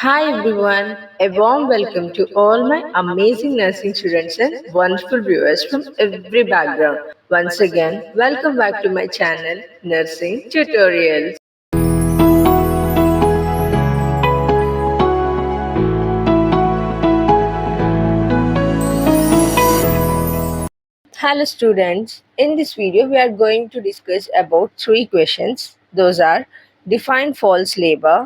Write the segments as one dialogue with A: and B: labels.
A: Hi everyone, a warm welcome to all my amazing nursing students and wonderful viewers from every background. Once again, welcome back to my channel, Nursing Tutorials. Hello students, in this video we are going to discuss about three questions. Those are define false labor,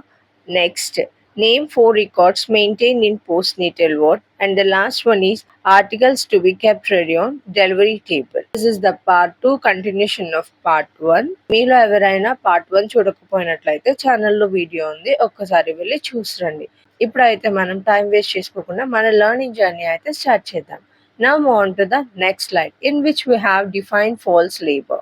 A: next name four records maintained in postnatal ward, and the last one is articles to be kept ready on delivery table. This is the part 2 continuation of part 1. మీలో ఎవరైనా part 1 చూడకపోయినట్లయితే ఛానల్లో video ఉంది, ఒక్కసారి వెళ్ళి చూసిరండి. ఇప్పుడైతే మనం time waste చేసుకోకుండా మన లెర్నింగ్ జర్నీ అయితే స్టార్ట్ చేద్దాం. Now move on to the next slide, in which we have defined false labor.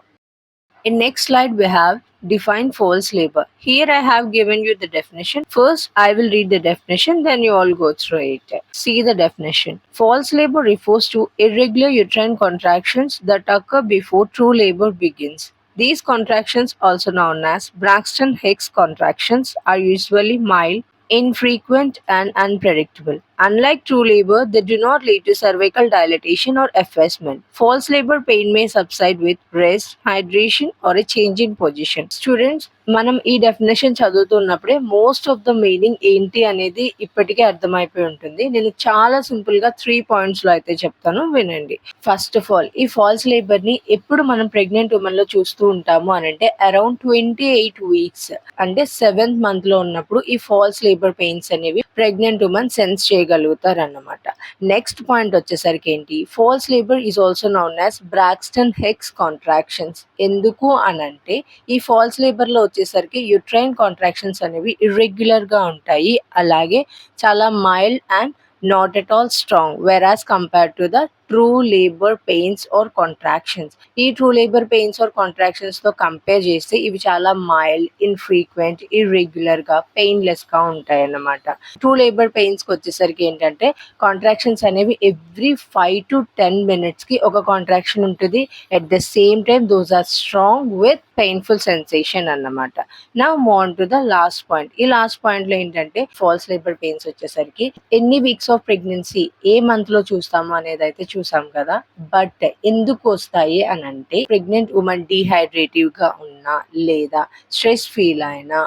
A: In next slide we have defined false labor. Here I have given you the definition. First I will read the definition, then you all go through it. See the definition. False labor refers to irregular uterine contractions that occur before true labor begins. These contractions, also known as Braxton Hicks contractions, are usually mild, infrequent, and unpredictable. Unlike true labor, they do not lead to cervical dilatation or effacement. False labor pain may subside with rest, hydration, or a change in position. Students, మనం ఈ definition చదువుతున్నప్పుడే most of the meaning ఏంటి అనేది ఇప్పటికే అర్థమైపోయి ఉంటుంది. నేను చాలా సింపుల్ గా 3 పాయింట్స్ లో అయితే చెప్తాను, వినండి. ఫస్ట్ ఆఫ్ ఆల్, ఈ ఫాల్స్ లేబర్ ని ఎప్పుడు మనం ప్రెగ్నెంట్ ఉమెన్ లో చూస్తూ ఉంటాము అని అంటే అరౌండ్ 28 వీక్స్ అంటే 7th మంత్ లో ఉన్నప్పుడు ఈ ఫాల్స్ లేబర్ పెయిన్స్ అనేవి ప్రెగ్నెంట్ ఉమెన్ సెన్స్ చేయగలుగుతారు అన్నమాట. నెక్స్ట్ పాయింట్ వచ్చేసరికి ఏంటి, false labour is also known as Braxton Hicks contractions. ఎందుకు అనంటే ఈ ఫాల్స్ లేబర్ లో వచ్చేసరికి యుట్రైన్ కాంట్రాక్షన్స్ అనేవి ఇర్రెగ్యులర్ గా ఉంటాయి, అలాగే చాలా mild and not at all strong, whereas compared to the true labour pains or contractions. ఈ true labour pains or contractions తో కంపేర్ చేస్తే ఇవి చాలా మైల్డ్, ఇన్ఫ్రీక్వెంట్, ఇర్రెగ్యులర్ గా, పెయిన్లెస్ గా ఉంటాయి అన్నమాట. ట్రూ లేబర్ పెయిన్స్ కి వచ్చేసరికి ఏంటంటే కాంట్రాక్షన్స్ అనేవి ఎవ్రీ 5 to 10 minutes కి ఒక కాంట్రాక్షన్ ఉంటుంది. At the same time those are strong with painful sensation అన్నమాట. నా moving to the last point. ఈ లాస్ట్ పాయింట్ లో ఏంటంటే ఫాల్స్ లేబర్ పెయిన్స్ వచ్చేసరికి ఎన్ని వీక్స్ ఆఫ్ ప్రెగ్నెన్సీ ఏ మంత్ లో చూస్తాము అనేది అయితే చూసాం కదా, బట్ ఎందుకు వస్తాయి అని అంటే ప్రెగ్నెంట్ ఉమెన్ డీహైడ్రేటివ్ గా ఉన్నా లేదా స్ట్రెస్ ఫీల్ అయినా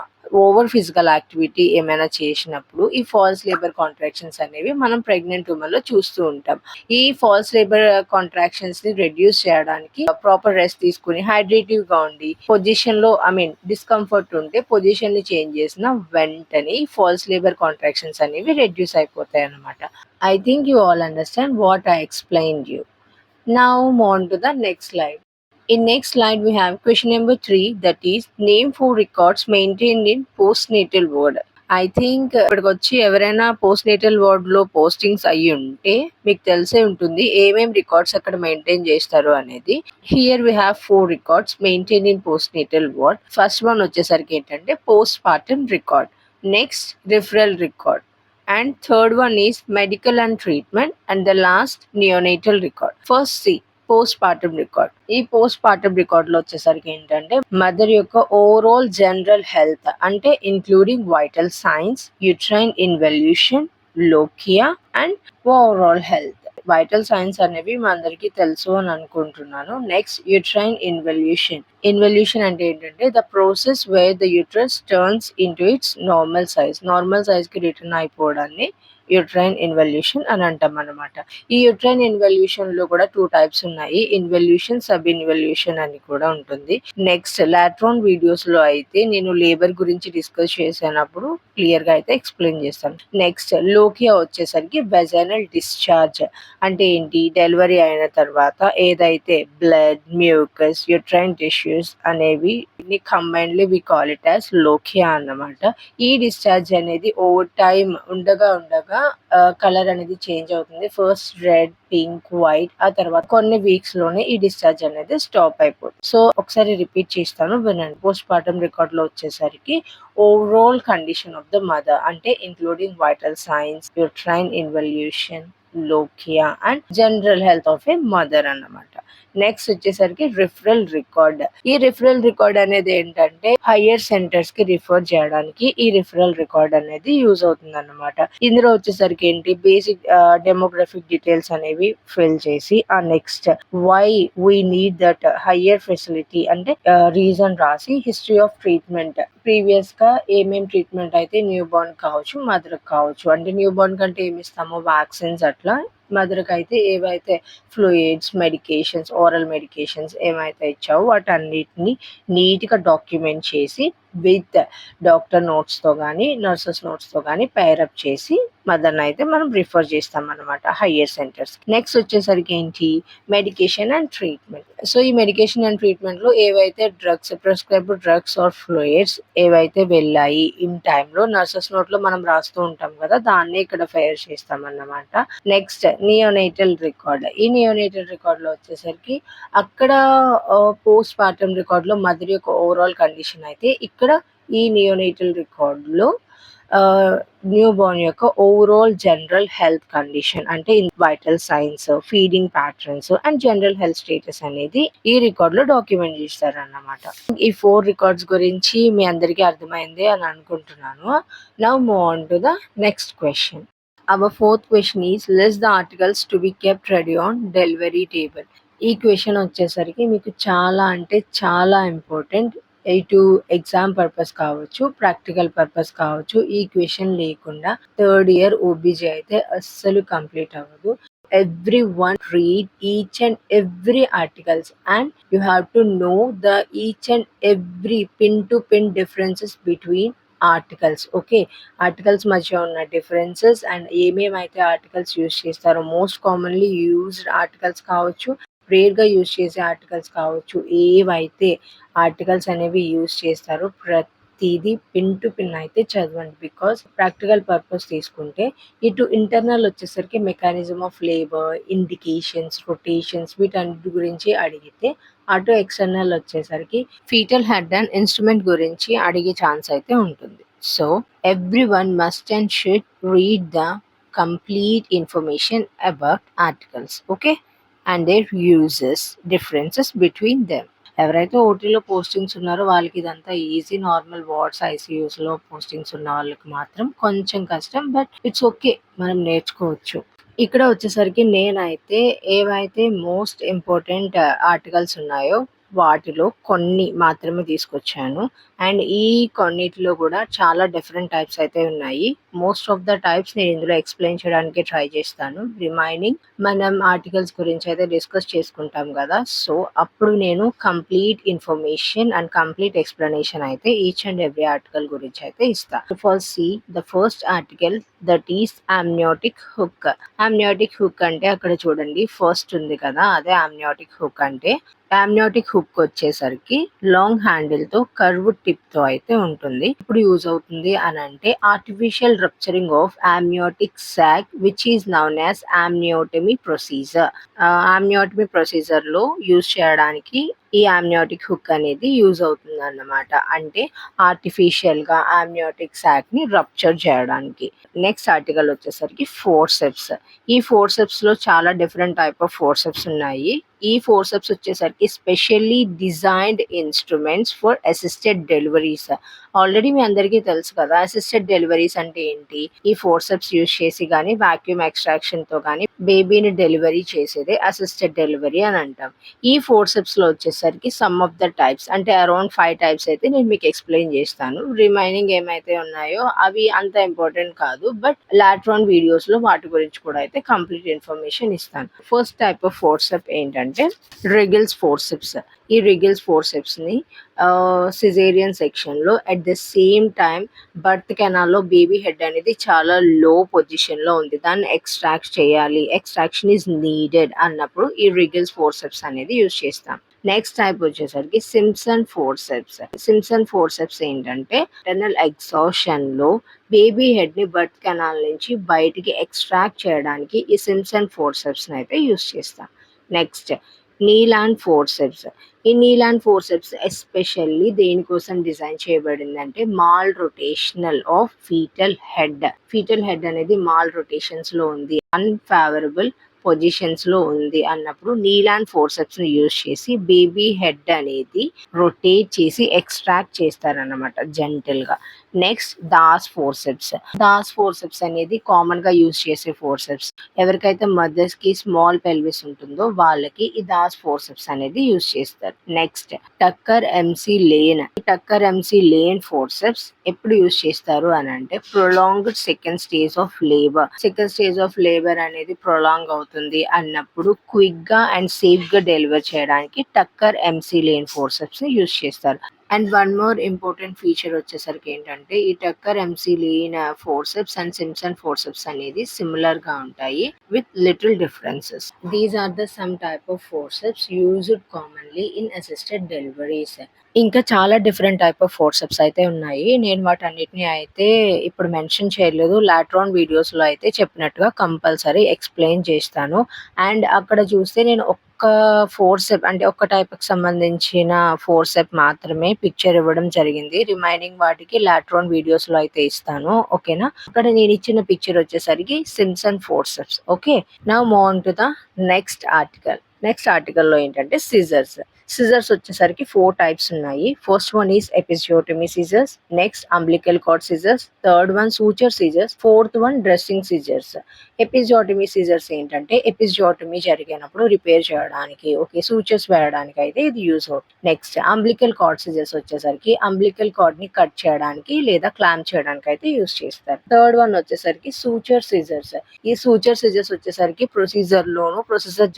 A: ఓవర్ ఫిజికల్ యాక్టివిటీ ఏమైనా చేసినప్పుడు ఈ ఫాల్స్ లేబర్ కాంట్రాక్షన్స్ అనేవి మనం ప్రెగ్నెంట్ ఉమెన్ లో చూస్తూ ఉంటాం. ఈ ఫాల్స్ లేబర్ కాంట్రాక్షన్స్ ని రెడ్యూస్ చేయడానికి ప్రాపర్ రెస్ట్ తీసుకుని హైడ్రేటివ్ గా ఉండి పొజిషన్ లో డిస్కంఫర్ట్ ఉంటే పొజిషన్ ని చేంజ్ చేసిన వెంటనే ఫాల్స్ లేబర్ కాంట్రాక్షన్స్ అనేవి రెడ్యూస్ అయిపోతాయి అన్నమాట. I think you all understand what I explained you. Now move on to the next slide. In next slide we have question number 3, that is name 4 records maintained in postnatal ward. I think ఇప్పటికి వచ్చి ఎవరైనా post natal ward లో postings అయ్యి ఉంటే మీకు తెలిసే ఉంటుంది ఏమేం రికార్డ్స్ అక్కడ మెయింటైన్ చేస్తారు అనేది. Here we have 4 records maintain in post natal ward. First one వచ్చేసరికి ఏంటంటే post partum record, next referral record, and third one is medical and treatment, and the last neonatal record. First see postpartum record. ఈ postpartum record లో వచ్చేసరికి ఏంటంటే mother యొక్క overall general health అంటే including vital signs, uterine involution, lochia and overall health. Vital signs అనేవి మా అందరికీ తెలుసు అని అనుకుంటున్నాను. Next uterine involution. ఇన్వల్యూషన్ అంటే ఏంటంటే the process where the uterus turns into its normal size. Normal size కి రిటర్న్ అయిపోవడాన్ని యుట్రైన్ ఇన్వల్యూషన్ అని అంటాం అనమాట. ఈ యుట్రైన్ ఇన్వల్యూషన్ లో కూడా 2 టైప్స్ ఉన్నాయి, ఇన్వల్యూషన్, సబ్ ఇన్వల్యూషన్ అని కూడా ఉంటుంది. నెక్స్ట్ లాట్రాన్ వీడియోస్ లో అయితే నేను లేబర్ గురించి డిస్కస్ చేసినప్పుడు క్లియర్ గా అయితే ఎక్స్ప్లెయిన్ చేస్తాను. నెక్స్ట్ లోకియా వచ్చేసరికి వెజైనల్ డిశ్చార్జ్ అంటే ఏంటి, డెలివరీ అయిన తర్వాత ఏదైతే బ్లడ్, మ్యూకస్, యుట్రైన్ టిష్యూస్ అనేవి combinedly we call it as lochia అన్నమాట. ఈ డిశ్చార్జ్ అనేది ఓవర్ టైమ్ ఉండగా కలర్ అనేది చేంజ్ అవుతుంది. ఫస్ట్ రెడ్, పింక్, వైట్, ఆ తర్వాత కొన్ని వీక్స్ లోనే ఈ డిశ్చార్జ్ అనేది స్టాప్ అయిపోతుంది. సో ఒకసారి రిపీట్ చేస్తాను, వినండి. పోస్ట్ పార్టమ్ రికార్డ్ లో వచ్చేసరికి overall condition of the mother అంటే including vital signs, uterine involution, lochia and general health of a mother అన్నమాట. నెక్స్ట్ వచ్చేసరికి రిఫరల్ రికార్డ్. ఈ రిఫరల్ రికార్డ్ అనేది ఏంటంటే హయ్యర్ సెంటర్స్ కి రిఫర్ చేయడానికి ఈ రిఫరల్ రికార్డ్ అనేది యూజ్ అవుతుంది అన్నమాట. ఇందులో వచ్చేసరికి ఏంటి, బేసిక్ డెమోగ్రఫిక్ డీటెయిల్స్ అనేవి ఫిల్ చేసి ఆ next why we need that higher facility అంటే రీజన్ రాసి, హిస్టరీ ఆఫ్ ట్రీట్మెంట్ ప్రీవియస్ గా ఏమేం ట్రీట్మెంట్ అయితే న్యూ బోర్న్ కావచ్చు, మదర్ కావచ్చు, అంటే న్యూ బోర్న్ కంటే ఏమి ఇస్తామో వ్యాక్సిన్స్ అట్లా, మదర్కి అయితే ఏవైతే ఫ్లూయిడ్స్, మెడికేషన్స్, ఓరల్ మెడికేషన్స్ ఏమైతే ఇచ్చావో వాటన్నిటిని నీట్గా డాక్యుమెంట్ చేసి విత్ డాక్టర్ నోట్స్తో కానీ నర్సెస్ నోట్స్తో కానీ పేరప్ చేసి మదర్ని అయితే మనం రిఫర్ చేస్తాం అనమాట హయ్యర్ సెంటర్స్. నెక్స్ట్ వచ్చేసరికి ఏంటి, మెడికేషన్ అండ్ ట్రీట్మెంట్. సో ఈ మెడికేషన్ అండ్ ట్రీట్మెంట్లో ఏవైతే drugs, prescribed drugs or fluids ఏవైతే వెళ్ళాయి ఇన్ టైంలో నర్సెస్ నోట్లో మనం రాస్తూ ఉంటాం కదా, దాన్ని ఇక్కడ ఫైర్ చేస్తాం అన్నమాట. Next neonatal record. ఈ నియోనేటల్ రికార్డ్లో వచ్చేసరికి అక్కడ పోస్ట్ పార్టమ్ రికార్డ్లో మదర్ యొక్క ఓవరాల్ కండిషన్ అయితే, ఇక్కడ ఈ నియోనేటల్ రికార్డులో న్యూ బోర్న్ యొక్క ఓవరాల్ జనరల్ హెల్త్ కండిషన్ అంటే vital science, feeding patterns and general health status అనేది ఈ రికార్డ్ లో డాక్యుమెంట్ చేస్తారు అన్నమాట. ఈ 4 రికార్డ్స్ గురించి మీ అందరికీ అర్థమైంది అని అనుకుంటున్నాను. Now move on to the next question. Our fourth question is, list the articles to be kept ready on delivery table. ఈ క్వశ్చన్ వచ్చేసరికి మీకు చాలా అంటే చాలా ఇంపార్టెంట్. ఇటు ఎగ్జామ్ పర్పస్ కావచ్చు, ప్రాక్టికల్ పర్పస్ కావచ్చు. ఈ క్వశ్చన్ లేకుండా థర్డ్ ఇయర్ ఓబీజీ అయితే అస్సలు కంప్లీట్ అవ్వదు. Everyone read each and every articles and you have to know the each and every pin to pin differences between articles. Okay, articles మధ్య ఉన్న differences and ఏమేమైతే articles use చేస్తారో, most commonly used articles కావచ్చు, రేర్గా use చేసే articles కావచ్చు, ఏవైతే articles అనేవి use చేస్తారో ప్రతిదీ పిన్ టు పిన్ అయితే చదవండి. బికాస్ ప్రాక్టికల్ పర్పస్ తీసుకుంటే ఇటు ఇంటర్నల్ వచ్చేసరికి mechanism of labour, indications, rotations వీటన్నిటి గురించి అడిగితే, అటు ఎక్స్టర్నల్ వచ్చేసరికి ఫీటల్ హెడ్ అండ్ ఇన్స్ట్రుమెంట్ గురించి అడిగే ఛాన్స్ అయితే ఉంటుంది. So everyone must and should read the complete information about articles. Okay, and there uses, differences between them. ఎవరైతే ఓటీలో పోస్టింగ్స్ ఉన్నారో వాళ్ళకి ఇదంతా ఈజీ. నార్మల్ వార్డ్స్, ఐసీయూస్లో పోస్టింగ్స్ ఉన్న వాళ్ళకి మాత్రం కొంచెం కష్టం, బట్ ఇట్స్ ఓకే, మనం నేర్చుకోవచ్చు. ఇక్కడ వచ్చేసరికి నేనైతే ఏవైతే మోస్ట్ ఇంపార్టెంట్ ఆర్టికల్స్ ఉన్నాయో వాటిలో కొన్ని మాత్రమే తీసుకొచ్చాను. అండ్ ఈ కొన్నిటిలో కూడా చాలా డిఫరెంట్ టైప్స్ అయితే ఉన్నాయి. మోస్ట్ ఆఫ్ ద టైప్స్ నేను ఇందులో ఎక్స్ప్లెయిన్ చేయడానికి ట్రై చేస్తాను. రిమైనింగ్ మనం ఆర్టికల్స్ గురించి అయితే డిస్కస్ చేసుకుంటాం కదా, సో అప్పుడు నేను complete information and complete explanation అయితే ఈచ్ అండ్ ఎవ్రీ ఆర్టికల్ గురించి అయితే ఇస్తాను. First see the first article, that is amniotic hook. amniotic hook అంటే అక్కడ చూడండి ఫస్ట్ ఉంది కదా, అదే amniotic హుక్ అంటే. amniotic హుక్ వచ్చేసరికి లాంగ్ హ్యాండిల్ తో కర్వ్ టిప్ తో అయితే ఉంటుంది. ఇప్పుడు యూజ్ అవుతుంది అని అంటే artificial rupturing of amniotic sac which is noun as amniotomy procedure. amniotomy procedure లో యూజ్ చేయడానికి ఈ amniotic హుక్ అనేది యూజ్ అవుతుంది అన్నమాట. అంటే ఆర్టిఫిషియల్ గా amniotic sac ని రప్చర్ చేయడానికి. నెక్స్ట్ ఆర్టికల్ వచ్చేసరికి ఫోర్సెప్స్. ఈ ఫోర్సెప్స్ లో చాలా డిఫరెంట్ టైప్ ఆఫ్ ఫోర్సెప్స్ ఉన్నాయి. ఈ ఫోర్సెప్స్ వచ్చేసరికి specially designed instruments for assisted deliveries. Already మీ అందరికీ తెలుసు కదా అసిస్టెడ్ డెలివరీస్ అంటే ఏంటి. ఈ ఫోర్సెప్స్ యూజ్ చేసి కానీ వాక్యూమ్ ఎక్స్ట్రాక్షన్ తో కానీ బేబీని డెలివరీ చేసేదే అసిస్టెడ్ డెలివరీ అని అంటాం. ఈ ఫోర్సెప్స్ లో వచ్చేసరికి సమ్ ఆఫ్ ద టైప్స్ అంటే అరౌండ్ 5 టైప్స్ అయితే నేను మీకు ఎక్స్ప్లెయిన్ చేస్తాను. రిమైనింగ్ ఏమైతే ఉన్నాయో అవి అంత ఇంపార్టెంట్ కాదు, బట్ లాట్రాన్ వీడియోస్ లో వాటి గురించి కూడా అయితే కంప్లీట్ ఇన్ఫర్మేషన్ ఇస్తాను. ఫస్ట్ టైప్ ఆఫ్ ఫోర్సెప్ ఏంటంటే రిగిల్స్ ఫోర్సెప్స్. ఈ రిగిల్స్ ఫోర్సెప్స్ ని సిజేరియన్ సెక్షన్ లో at the same time birth canal లో బేబీ హెడ్ అనేది చాలా లో పొజిషన్ లో ఉంది, దాన్ని ఎక్స్ట్రాక్ట్ చేయాలి, ఎక్స్ట్రాక్షన్ ఈజ్ నీడెడ్ అన్నప్పుడు ఈ రిగిల్స్ ఫోర్సెప్స్ అనేది యూజ్ చేస్తాం. నెక్స్ట్ టైప్ వచ్చేసరికి సిమ్సన్ ఫోర్సెప్స్. సిమ్సన్ ఫోర్సెప్స్ ఏంటంటే ఇంటర్నల్ ఎగ్జాషన్ లో బేబీ హెడ్ ని బర్త్ కెనాల్ నుంచి బయటికి ఎక్స్ట్రాక్ట్ చేయడానికి ఈ సిమ్సన్ ఫోర్సెప్స్ అయితే యూజ్ చేస్తాం. Next Kielland forceps. ఈ నీలాండ్ ఫోర్సెప్స్ ఎస్పెషల్లీ దేనికోసం డిజైన్ చేయబడిందంటే malrotational of fetal head. Fetal head అనేది మాల్ రొటేషన్స్ లో ఉంది, అన్ఫేవరబుల్ పొజిషన్స్ లో ఉంది అన్నప్పుడు నీల్ అండ్ ఫోర్సెప్స్ ని యూజ్ చేసి బేబీ హెడ్ అనేది రొటేట్ చేసి ఎక్స్ట్రాక్ట్ చేస్తారన్నమాట జెంటల్ గా. నెక్స్ట్ దాస్ ఫోర్సెప్స్ అనేది కామన్ గా యూజ్ చేసే ఫోర్సెప్స్. ఎవరికైతే మదర్స్ కి స్మాల్ పెల్విస్ ఉంటుందో వాళ్ళకి ఈ దాస్ ఫోర్సెప్స్ అనేది యూజ్ చేస్తారు. నెక్స్ట్ టక్కర్ ఎంసీ లేన్ ఫోర్సెప్స్ ఎప్పుడు యూజ్ చేస్తారు అని అంటే prolonged second stage of labour అనేది ప్రొలాంగ్ అవుతుంది అన్నప్పుడు క్విక్ గా అండ్ సేఫ్ గా డెలివర్ చేయడానికి టక్కర్ ఎంసీ లేన్ ఫోర్సెప్స్ ని యూజ్ చేస్తారు. And one more important feature వచ్చేసరికి ఏంటంటే ఈ టక్కర్ McLean forceps and Simpson forceps అనేది సిమిలర్ గా ఉంటాయి with little differences. These are the some type of forceps used commonly in assisted deliveries. ఇంకా చాలా డిఫరెంట్ టైప్ ఆఫ్ ఫోర్సెప్స్ అయితే ఉన్నాయి. నేను వాటన్నిటిని అయితే ఇప్పుడు మెన్షన్ చేయలేదు. లాటర్ ఆన్ వీడియోస్ లో అయితే చెప్పినట్టుగా కంపల్సరీ ఎక్స్ప్లెయిన్ చేస్తాను. అండ్ అక్కడ చూస్తే నేను ఒక్క ఫోర్సెప్ అంటే ఒక్క టైప్ కి సంబంధించిన ఫోర్సెప్ మాత్రమే పిక్చర్ ఇవ్వడం జరిగింది. రిమైనింగ్ వాటికి లాటర్ ఆన్ వీడియోస్ లో అయితే ఇస్తాను. ఓకేనా? అక్కడ నేను ఇచ్చిన పిక్చర్ వచ్చేసరికి Simpson forceps. Okay, now move on to the next ఆర్టికల్లో ఏంటంటే సిజర్స్ వచ్చేసరికి 4 టైప్స్ ఉన్నాయి. First one is episiotomy scissors, next umbilical cord scissors, third one suture scissors, fourth one dressing scissors. Episiotomy scissors ఏంటంటే episiotomy జరిగినప్పుడు repair చేయడానికి, okay, sutures వేయడానికి అయితే ఇది యూజ్ అవుతుంది. నెక్స్ట్ అంబ్లికల్ కార్డ్ సిజర్స్ వచ్చేసరికి అంబ్లికల్ కార్డ్ ని కట్ చేయడానికి లేదా క్లాంప్ చేయడానికి అయితే యూజ్ చేస్తారు. థర్డ్ వన్ వచ్చేసరికి సూచర్ సిజర్స్. ఈ సూచర్ సిజర్స్ వచ్చేసరికి ప్రొసీజర్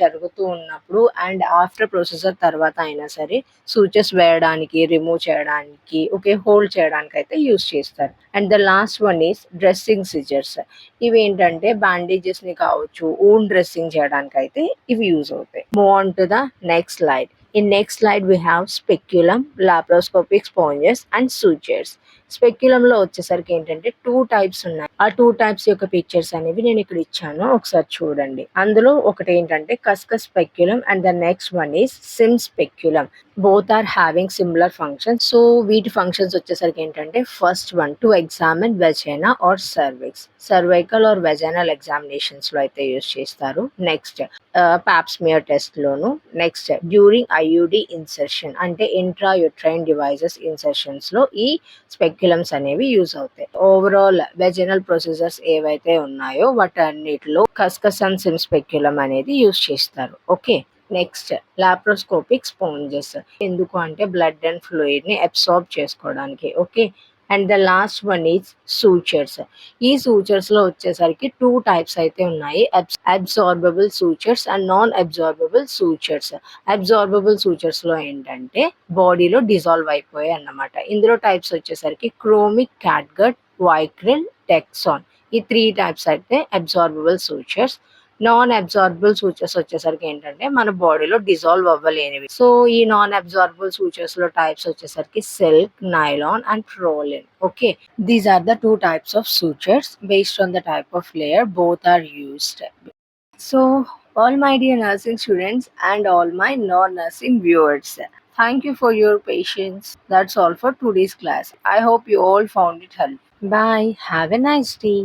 A: జరుగుతూ ఉన్నప్పుడు అండ్ ఆఫ్టర్ ప్రొసీజర్ తర్వాత అయినా సరే సూచర్స్ వేయడానికి, రిమూవ్ చేయడానికి, ఓకే, హోల్డ్ చేయడానికి అయితే యూజ్ చేస్తారు. And the last one is dressing scissors. ఇవి ఏంటంటే బ్యాండేజెస్ ని కావచ్చు, ఓన్ డ్రెస్సింగ్ చేయడానికి అయితే ఇవి యూజ్ అవుతాయి. Move on to the next slide. In next slide we have speculum, laparoscopic sponges and sutures. Speculum లో వచ్చేసరికి ఏంటంటే 2 టైప్స్ ఉన్నాయి. ఆ 2 టైప్స్ యొక్క పిక్చర్స్ అనేవి నేను ఇక్కడ ఇచ్చాను, ఒకసారి చూడండి. అందులో ఒకటి ఏంటంటే Cusco's speculum and the next one is Sim speculum. Both are having similar functions. So వీటి ఫంక్షన్స్ వచ్చేసరికి ఏంటంటే first one to examine vagina or cervical or vaginal examinations లో అయితే యూజ్ చేస్తారు. నెక్స్ట్ పాప్స్మియర్ టెస్ట్ లోను. నెక్స్ట్ డ్యూరింగ్ ఐయుడి ఇన్సర్షన్ అంటే intrauterine devices insertions లో ఈ స్పెక్యులమ్స్ అనేవి యూజ్ అవుతాయి. ఓవరాల్ వెజైనల్ ప్రొసీజర్స్ ఏవైతే ఉన్నాయో వాటన్నిటిలో కస్కస్ అండ్ సిమ్ స్పెక్యులం అనేది యూజ్ చేస్తారు. Okay, next laparoscopic sponges. ఎందుకు అంటే బ్లడ్ అండ్ ఫ్లూయిడ్ ని అబ్సార్బ్ చేసుకోవడానికి. Okay, and the last one is sutures. ఈ సూచర్స్ లో వచ్చేసరికి 2 టైప్స్ అయితే ఉన్నాయి. Absorbable sutures and non absorbable sutures. Absorbable sutures లో ఏంటంటే బాడీలో డిజాల్వ్ అయిపోయాయి అన్నమాట. ఇందులో టైప్స్ వచ్చేసరికి క్రోమిక్, క్యాట్గట్, వైక్రిల్, టెక్సాన్. ఈ 3 టైప్స్ అయితే absorbable sutures. Non absorbable sutures వచ్చేసరికి ఏంటంటే మన బాడీలో డిజాల్వ్ అవ్వలేనివి. సో ఈ నాన్ అబ్సార్బుల్ సూచర్స్ లో టైప్స్ వచ్చేసరికి silk, nylon and prolene. Okay, these are the 2 types of sutures. Based on the type of layer both are used. So all my dear nursing students and all my non-nursing viewers, thank you for your patience. That's all for today's class. I hope you all found it helpful. Bye, have a nice day.